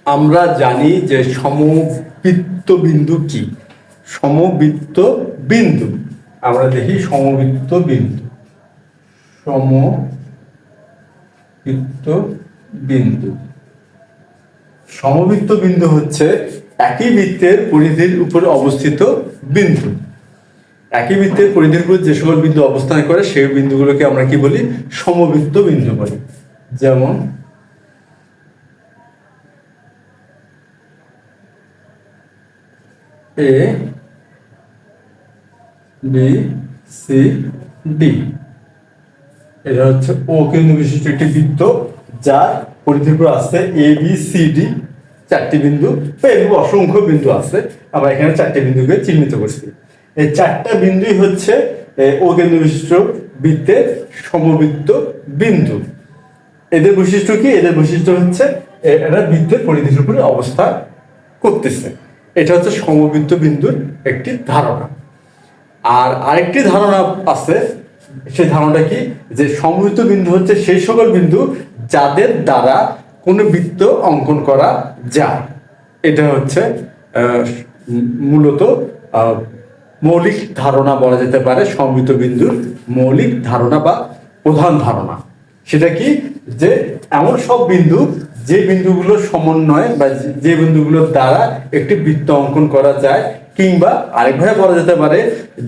আমরা জানি যে সমবৃত্ত বিন্দু কি। সমবৃত্ত বিন্দু আমরা দেখি সমবৃত্ত বিন্দু। সমবৃত্ত বিন্দু সমবৃত্ত বিন্দু হচ্ছে একই বৃত্তের পরিধির উপর অবস্থিত বিন্দু। একই বৃত্তের পরিধির উপর যে সকল বিন্দু অবস্থান করে সেই বিন্দুগুলোকে আমরা কি বলি? সমবৃত্ত বিন্দু বলি। যেমন এ বি সি ডি, এটা হচ্ছে ও কেন্দ্র বিশিষ্ট একটি বৃত্ত যার পরিধির উপর আছে এ বি সি ডি চারটি বিন্দু, এরকম অসংখ্য বিন্দু আছে। আমরা এখানে চারটি বিন্দুকে চিহ্নিত করছি। এই চারটা বিন্দুই হচ্ছে ও কেন্দ্র বিশিষ্ট বৃত্তের সমবৃত্ত বিন্দু। এদের বৈশিষ্ট্য কি? এদের বৈশিষ্ট্য হচ্ছে এরা বৃত্তের পরিধির উপরে অবস্থান করতেছে। এটা হচ্ছে সমবৃত্ত বিন্দুর একটি ধারণা। আর আরেকটি ধারণা আছে, সেই ধারণাটা কি? যে সমবৃত্ত বিন্দু হচ্ছে সেই সকল বিন্দু যাদের দ্বারা কোনো বৃত্ত অঙ্কন করা যায়। এটা হচ্ছে মূলত মৌলিক ধারণা বলা যেতে পারে, সমবৃত্ত বিন্দুর মৌলিক ধারণা বা প্রধান ধারণা। সেটা কি? যে এমন সব বিন্দু যে বিন্দুগুলো সমন্বয় বা যে বিন্দুগুলোর দ্বারা একটি বৃত্ত অঙ্কন করা যায়, কিংবা আরেকভাবে বলা যেতে পারে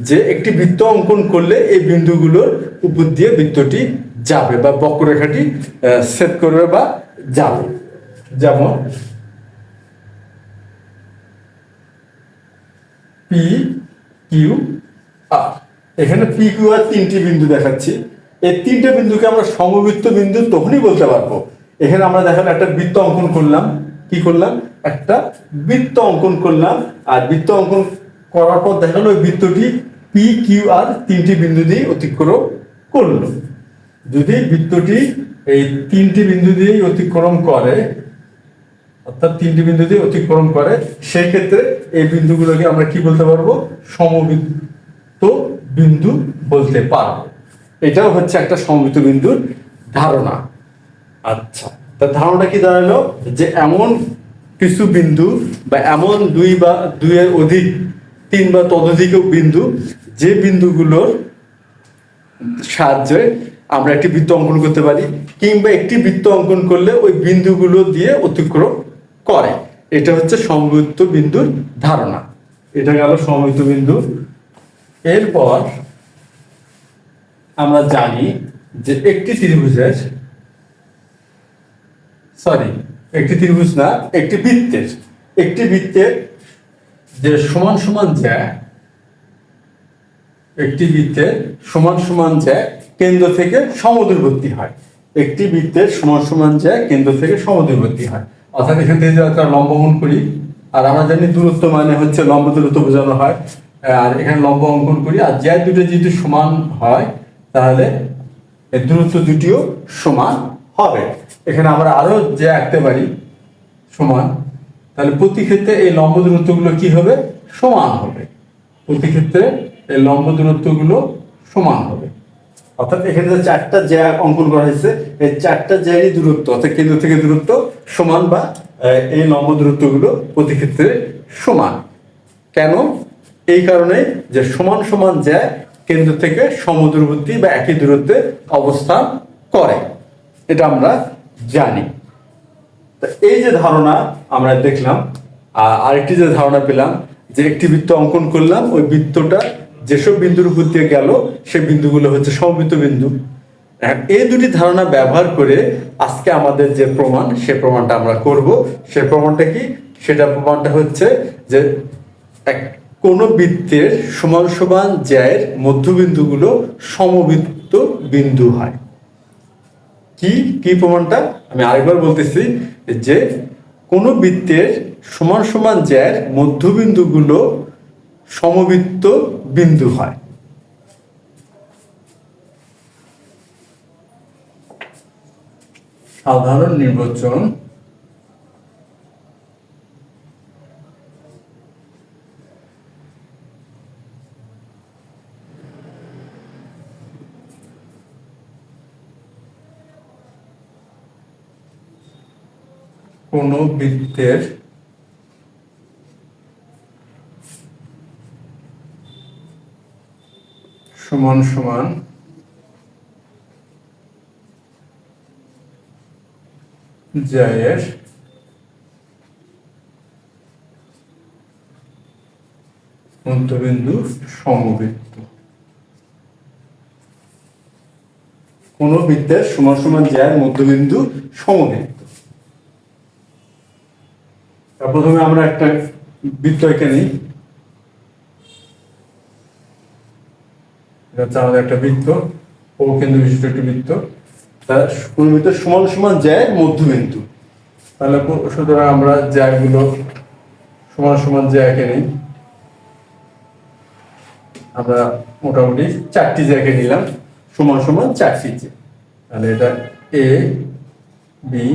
যে একটি বৃত্ত অঙ্কন করলে এই বিন্দুগুলোর উপর দিয়ে বৃত্তটি যাবে বা বক্ররেখাটি ছেদ করবে বা যাবে। যেমন পি কিউ আর, এখানে পি কিউ আর তিনটি বিন্দু দেখাচ্ছি। এই তিনটে বিন্দুকে আমরা সমবৃত্ত বিন্দু তখনই বলতে পারবো। এখানে আমরা দেখালাম একটা বৃত্ত অঙ্কন করলাম। কি করলাম? একটা বৃত্ত অঙ্কন করলাম। আর বৃত্ত অঙ্কন করার পর দেখালো ওই বৃত্তটি পি কিউ আর তিনটি বিন্দু দিয়ে অতিক্রম করলো। যদি বৃত্তটি এই তিনটি বিন্দু দিয়েই অতিক্রম করে, অর্থাৎ তিনটি বিন্দু দিয়ে অতিক্রম করে, সেই ক্ষেত্রে এই বিন্দুগুলোকে আমরা কি বলতে পারবো? সমবৃত্ত বিন্দু বলতে পারবো। এটাও হচ্ছে একটা সমবৃত্ত বিন্দুর ধারণা। আচ্ছা, তার ধারণা কি দাঁড়ালো? যে এমন কিছু বিন্দু বা এমন দুই বা দুইয়ের অধিক, তিন বা ততোধিক বিন্দু, যে বিন্দুগুলোর সাহায্যে আমরা একটি বৃত্ত অঙ্কন করতে পারি, কিংবা একটি বৃত্ত অঙ্কন করলে ওই বিন্দুগুলো দিয়ে অতিক্রম করে। এটা হচ্ছে সমবৃত্ত বিন্দুর ধারণা। এটা গেল সমবৃত্ত বিন্দু। এরপর আমরা জানি যে একটি ত্রিভুজের, একটি ত্রিভুজ না, একটি বৃত্তের যে সমান সমান জ্যা, একটি বৃত্তের সমান সমান জ্যা কেন্দ্র থেকে সমদূরবর্তী হয়। একটি বৃত্তের সমান সমান জ্যা কেন্দ্র থেকে সমদূরবর্তী হয়। অর্থাৎ এখান থেকে যদি একটা লম্ব অঙ্কন করি, আর আমরা জানি দূরত্ব মানে হচ্ছে লম্ব দূরত্ব বোঝানো হয়। আর এখানে লম্ব অঙ্কন করি, আর জ্যা দুটো যদি সমান হয় তাহলে এই দূরত্ব দুটিও সমান হবে। এখানে আমরা আরো জ্যা আঁকতে পারি সমান, তাহলে প্রতি ক্ষেত্রে এই লম্ব দূরত্বগুলো কি হবে? সমান হবে। প্রতি ক্ষেত্রে এই লম্ব দূরত্বগুলো সমান হবে। অর্থাৎ এখানে যে চারটা জ্যা অঙ্কন করা হয়েছে, এই চারটা জ্যারই দূরত্ব অর্থাৎ কেন্দ্র থেকে দূরত্ব সমান, বা এই লম্ব দূরত্বগুলো প্রতি ক্ষেত্রে সমান। কেন? এই কারণে যে সমান সমান জ্যা কেন্দ্র থেকে সমদূরবর্তী বা একই দূরত্বে অবস্থান করে, এটা আমরা জানি। এই যে ধারণা আমরা দেখলাম, আরেকটি যে ধারণা পেলাম, যে একটি বৃত্ত অঙ্কন করলাম, ওই বৃত্তটা যেসব বিন্দুর উপর দিয়ে গেল সেই বিন্দুগুলো হচ্ছে সমবৃত্ত বিন্দু। এই দুটি ধারণা ব্যবহার করে আজকে আমাদের যে প্রমাণ, সে প্রমাণটা আমরা করব। সে প্রমাণটা কি? সেটা প্রমাণটা হচ্ছে যে কোন বৃত্তের সমান সমান জ্যায়ের মধ্যবিন্দুগুলো সমবৃত্ত বিন্দু হয়। কি প্রমাণটা আমি আরেকবার বলতেছি, যে কোন বৃত্তের সমান সমান জ্যায়ের মধ্যবিন্দুগুলো সমবৃত্ত বিন্দু হয়। সাধারণ নির্বাচন কোনো বৃত্তের সমান সমান জ্যায়ের মধ্যবিন্দু সমবৃত্ত। কোন বৃত্তের সমান সমান জ্যায়ের মধ্যবিন্দু সমবৃত্ত। প্রথমে আমরা একটা বৃত্ত এঁকে নিই। এটা হচ্ছে আমাদের একটা বৃত্ত, ও কেন্দ্র বিশিষ্ট একটি বৃত্ত। তার কোন বৃত্তের সমান সমান জ্যায়ের মধ্যবিন্দু। তাহলে সুতরাং আমরা জ্যাগুলো সমান সমান জ্যা এঁকে নিই। আমরা মোটামুটি 4টি জ্যাকে নিলাম, সমান সমান 4টি জ্যা। তাহলে এটা A B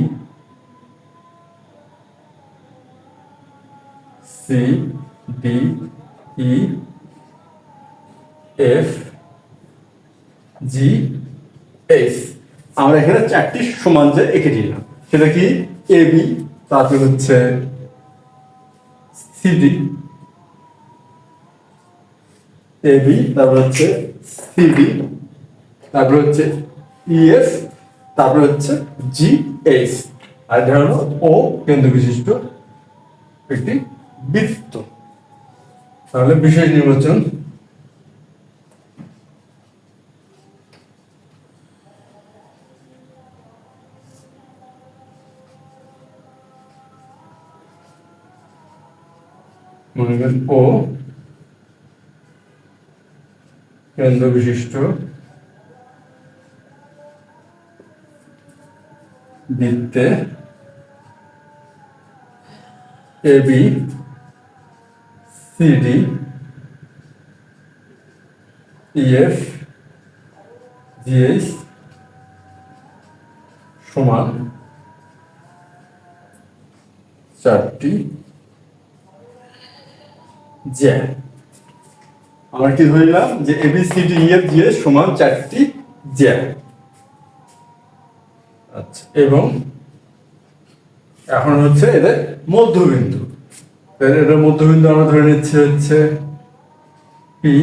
C D E F G H. আমরা এখানে 4টি সমান জ্যা এঁকে দিলাম। সেটা কি এ বি, তারপরে হচ্ছে সিডি, এ বি, তারপর হচ্ছে সিডি, তারপর হচ্ছে ইএফ, তারপর হচ্ছে জি এইচ। আর এটা হলো ও কেন্দ্র বিশিষ্ট একটি বৃত্ত। তাহলে বিশেষ নির্বাচন মনে করেন ও কেন্দ্র বিশিষ্ট বৃত্তে A B CD EF GH সমান 4টি জ্যা। আমরা কি ধরলাম যে এবিসিডি ইএফ জিএইচ সমান 4টি জ্যা। আচ্ছা, এবং এখন হচ্ছে এদের মধ্যবিন্দু। এটার মধ্যবিন্দু আমরা ধরে নিচ্ছি হচ্ছে পি,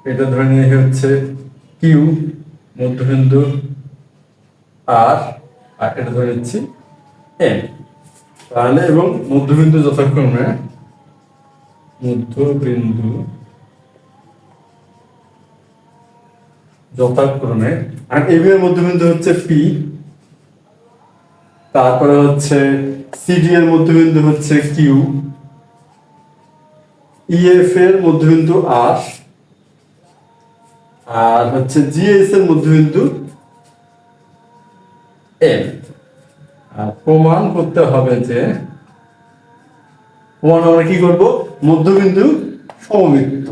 এটা ধরে নিয়ে হচ্ছে কিউ মধ্যবিন্দু আর, আর এটা ধরে নিচ্ছি এম। তাহলে এবং মধ্যবিন্দু যথাক্রমে আর এবি এর মধ্যবিন্দু হচ্ছে পি, তারপরে হচ্ছে সিডি এর মধ্যবিন্দু হচ্ছে কিউ, ইএফ এর মধ্যবিন্দু আর, আর হচ্ছে জিএস এর মধ্যবিন্দু এম। আর প্রমাণ করতে হবে যে আমরা কি করব, মধ্যবিন্দু সমবৃত্ত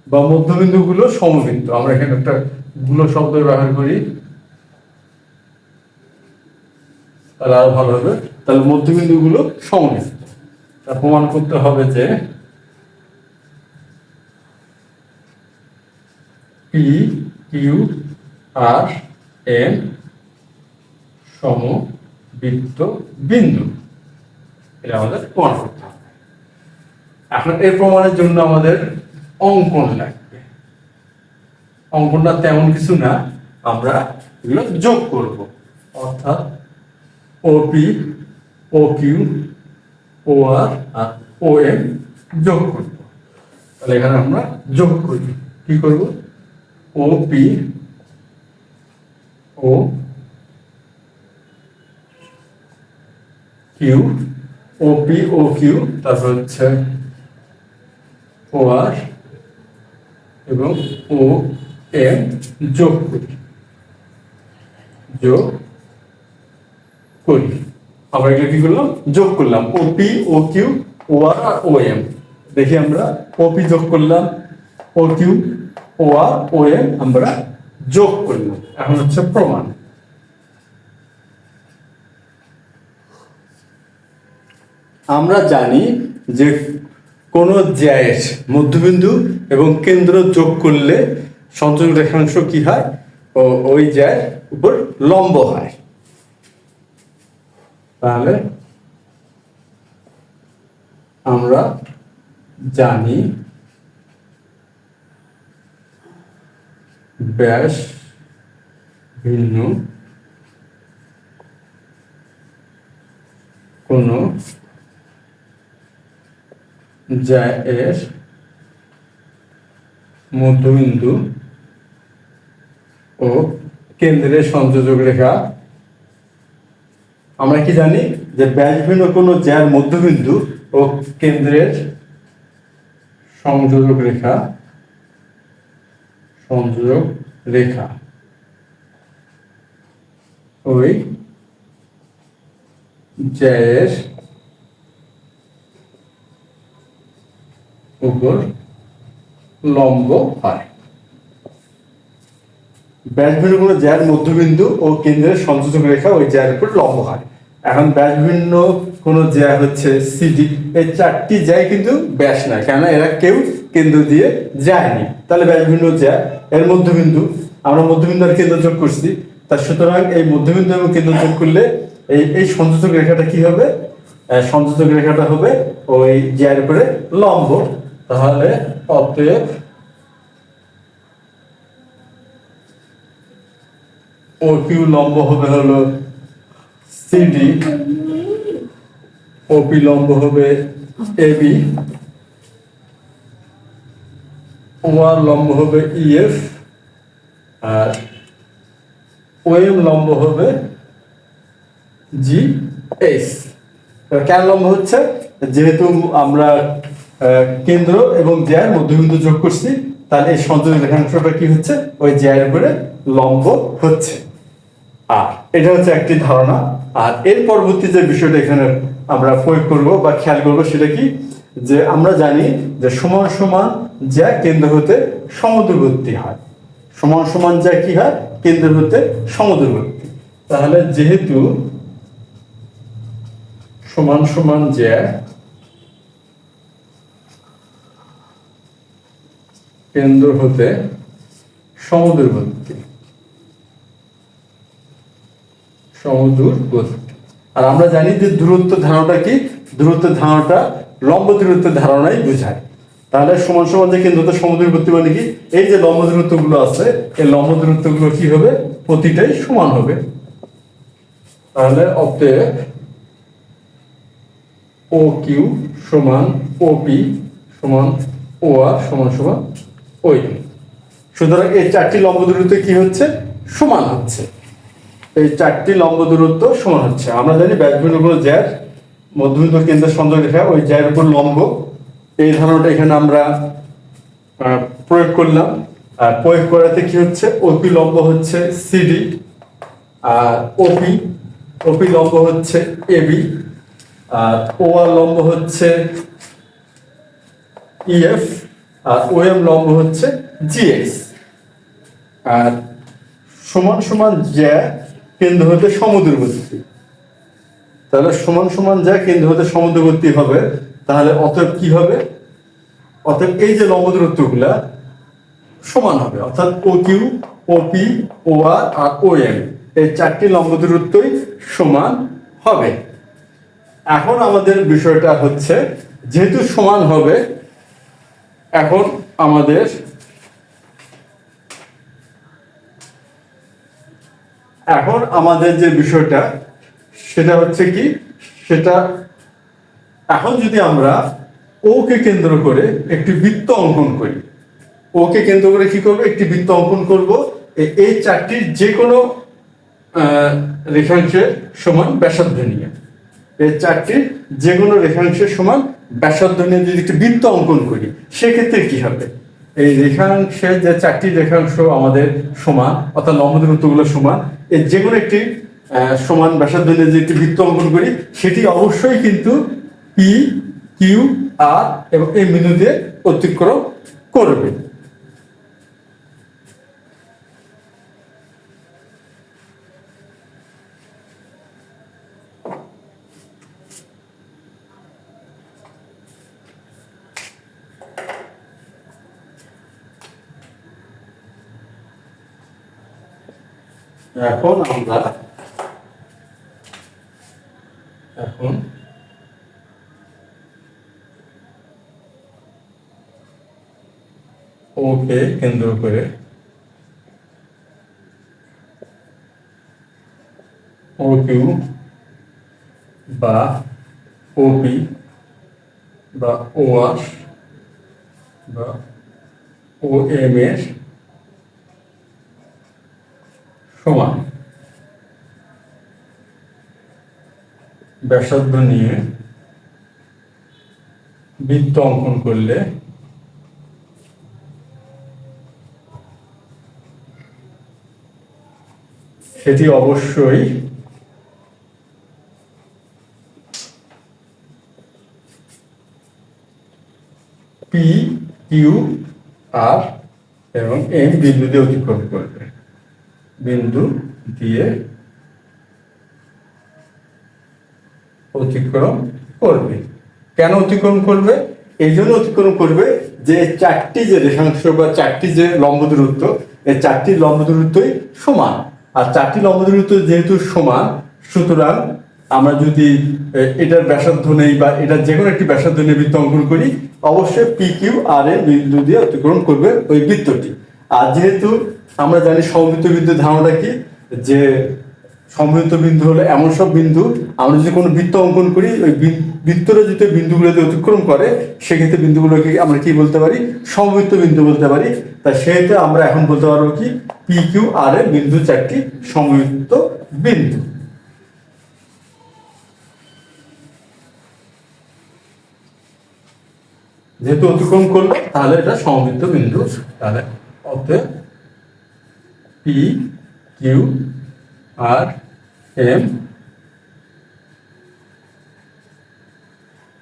বা মধ্যবিন্দুগুলো সমবৃত্ত। আমরা এখানে একটা গুলো শব্দ ব্যবহার করি, তাহলে আরো ভালো হবে। তাহলে মধ্যবিন্দুগুলো সমবৃত্ত। তা প্রমাণ করতে হবে যে পি কিউ আর এম সমবৃত্ত বিন্দু। এটা আমাদের প্রমাণ করতে হবে। এখন এই প্রমাণের জন্য আমাদের অঙ্কন লাগবে। অঙ্কনটা তেমন কিছু না, আমরা এগুলো যোগ করব। অর্থাৎ ওপি ও কিউ ও আর আর ও এম যোগ করব। তাহলে এখানে আমরা যোগ করি। কি করব, ওপি ও কিউ, ওপি ও কিউ, তারপর হচ্ছে ও আর এবং ও এম যোগ করি। আমরা এগুলো কি করলাম, যোগ করলাম। ওপি ও কিউ ও আর আর ও এম। দেখি আমরা ওপি যোগ করলাম, ও কিউ ও আর ও এম আমরা যোগ করলাম। এখন হচ্ছে প্রমাণ। আমরা জানি যে কোন জ্যায়ের মধ্যবিন্দু এবং কেন্দ্র যোগ করলে সঞ্চয় রেখাংশ কি হয়, ওই জ্যায়ের উপর লম্ব হয়। তাহলে আমরা জানি ব্যাস ভিন্ন কোনো জ্যায়ের মধ্যবিন্দু ও কেন্দ্রের সংযোজক রেখা। আমরা কি জানি যে ব্যাস ভিন্ন কোনো জ্যার মধ্যবিন্দু ও কেন্দ্রের সংযোজক রেখা ওই জ্যায়ের উপর লম্ব হয়। ব্যাস ভিন্ন কোনো জ্যার মধ্যবিন্দু ও কেন্দ্রের সংযোজক রেখা ওই জ্যার উপর লম্ব হয়। এখন ব্যাস ভিন্ন কোনো জ্যা হচ্ছে সিডি, এই চারটি জ্যায় কিন্তু ব্যাস না, কেননা এরা কেউ কেন্দ্র দিয়ে যায়নি। তাহলে ব্যাস ভিন্ন জ্যা এর মধ্যবিন্দু, আমরা মধ্যবিন্দু আর কেন্দ্র যোগ করছি, তা সুতরাং এই মধ্যবিন্দু এবং কেন্দ্র যোগ করলে এই সংযোজক রেখাটা কি হবে? সংযোজক রেখাটা হবে ওই জ্যার উপরে লম্ব। তাহলে অতএব ও কিউ লম্ব হবে হলো সিডি, ওপি লম্ব হবে এবি, ওআর লম্ব হবে ইএফ, আর ওএম লম্ব হবে জি এস। কেন লম্ব হচ্ছে? যেহেতু আমরা কেন্দ্র এবং জ্যার মধ্যবিন্দু যোগ করছি, তাহলে এই সংযোজক রেখাংশটা কি হচ্ছে? ওই জ্যার উপরে লম্ব হচ্ছে। আর এটা হচ্ছে একটি ধারণা। আর এর পরবর্তী যে বিষয়টা এখানে আমরা প্রয়োগ করব বা খেয়াল করব সেটা কি, যে আমরা জানি যে সমান সমান জ্যা কেন্দ্র হতে সমদূরবর্তী হয়। সমান সমান জ্যা কি হয়? কেন্দ্র হতে সমদূরবর্তী। তাহলে যেহেতু সমান সমান জ্যা কেন্দ্র হতে সমদূরবর্তী, আর আমরা জানি যে দূরত্ব ধারণাটা কি? দূরত্বের ধারণাটা লম্ব দূরত্বের ধারণাই বোঝায়। তাহলে সমান সমান যে কেন্দ্র হতে সমদূরবর্তী মানে কি? এই যে লম্ব দূরত্ব গুলো আছে, এই লম্ব দূরত্ব গুলো কি হবে? প্রতিটাই সমান হবে। তাহলে অতএব ও কিউ সমান ওপি সমান ও আর সমান সমান ওই। সুতরাং এই চারটি লম্ব দূরত্ব কি হচ্ছে? সমান হচ্ছে। এই চারটি লম্ব দূরত্ব সমান হচ্ছে। আমরা জানি ব্যাস ভিন্ন কোনো জ্যার মধ্যবিন্দু কেন্দ্রের সংযোগ রেখা ওই জ্যার উপর লম্ব, এই ধারণাটা এখানে আমরা প্রয়োগ করলাম। আর প্রয়োগ করাতে কি হচ্ছে? ওপি লম্ব হচ্ছে সিডি, আর ওপি লম্ব হচ্ছে এবি, আর ওআর লম্ব হচ্ছে ইএফ, আর ওএম লম্ব হচ্ছে জিএক্স। আর সমান সমান জ্যা কেন্দ্র হতে সমদূরবর্তী। তাহলে সমান সমান জ্যা কেন্দ্র হতে সমদূরবর্তী হবে। তাহলে অতএব কি হবে? অতএব এই যে লম্ব দূরত্বগুলা সমান হবে, অর্থাৎ ও কিউ, ওপি, ও আর আর ও এম, এই চারটি লম্ব দূরত্বই সমান হবে। এখন আমাদের বিষয়টা হচ্ছে, যেহেতু সমান হবে, এখন আমাদের যে বিষয়টা সেটা হচ্ছে কি, সেটা এখন যদি আমরা ও কে কেন্দ্র করে একটি বৃত্ত অঙ্কন করি, ও কে কেন্দ্র করে কি করব? একটি বৃত্ত অঙ্কন করব। এই চারটির যে কোনো রেখাংশের সমান ব্যাসার্ধ নিয়ে, এই চারটির যে কোনো রেখাংশের সমান ব্যাসার্ধ নিয়ে যদি একটি বৃত্ত অঙ্কন করি, সেক্ষেত্রে কি হবে? এই রেখাংশের যে চারটি রেখাংশ আমাদের সমান, অর্থাৎ লম্ব দূরত্বগুলো সমান, এর যে কোনো একটি সমান ব্যাসার্ধ নিয়ে যদি একটি বৃত্ত অঙ্কন করি, সেটি অবশ্যই কিন্তু পি, কিউ, আর এবং এই বিন্দু দিয়ে অতিক্রম করবে। এখন আমরা ওকে কেন্দ্র করে ও কিউ বা ওপি বা ও আর বা ও এম এর সমান ব্যাসার্ধ নিয়ে বৃত্ত অঙ্কন করলে সেটি অবশ্যই পি কিউ আর এবং এম বিন্দু দিয়ে অতিক্রম করবে, বিন্দু দিয়ে অতিক্রম করবে। কেন অতিক্রম করবে? এই জন্য অতিক্রম করবে যে চারটি যে রেখাংশ বা চারটি যে লম্ব দূরত্ব, এই চারটি লম্ব দূরত্বই সমান। আর চারটি লম্ব দূরত্ব যেহেতু সমান, সুতরাং আমরা যদি এটার ব্যাসার্ধ নেই বা এটার যে কোনো একটি ব্যাসার্ধ নিয়ে বৃত্ত অঙ্কন করি, অবশ্যই পি কিউ আর এর বিন্দু দিয়ে অতিক্রম করবে ওই বৃত্তটি। আর যেহেতু আমরা জানি সমবৃত্ত বিন্দুর ধারণাটা কি, যে সমবৃত্ত বিন্দু হলো এমন সব বিন্দু, আমরা যদি কোনো বৃত্ত অঙ্কন করি ওই বৃত্তটা যদি বিন্দুগুলোতে অতিক্রম করে, সেক্ষেত্রে বিন্দুগুলোকে আমরা কি বলতে পারি? সমবৃত্ত বিন্দু বলতে পারি। তাই সেহেতু আমরা এখন বলতে পারবো কি, পি কিউ আর এর বিন্দু চারটি সমবৃত্ত বিন্দু। যেহেতু অতিক্রম করলো তাহলে এটা সমবৃত্ত বিন্দু। তাহলে অতএব পি কিউ আর এম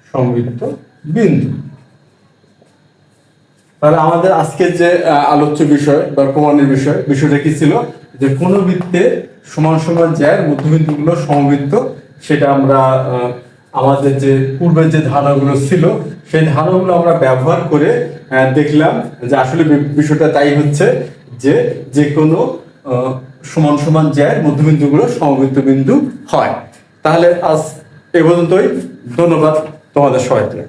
সমবৃত্ত বিন্দু। তাহলে আমাদের আজকের যে আলোচ্য বিষয় বা প্রমাণের বিষয়টা কি ছিল? যে কোনো বৃত্তে সমান সমান জ্যার মধ্যবিন্দুগুলো সমবৃত্ত, সেটা আমরা আমাদের যে পূর্বের যে ধারণাগুলো ছিল সেই ধারণাগুলো আমরা ব্যবহার করে দেখলাম যে আসলে বিষয়টা তাই হচ্ছে, যে যে কোনো সমান সমান জ্যার মধ্যবিন্দুগুলো সমবৃত্ত বিন্দু হয়। তাহলে আজ এ পর্যন্তই। ধন্যবাদ তোমাদের সবাইকে।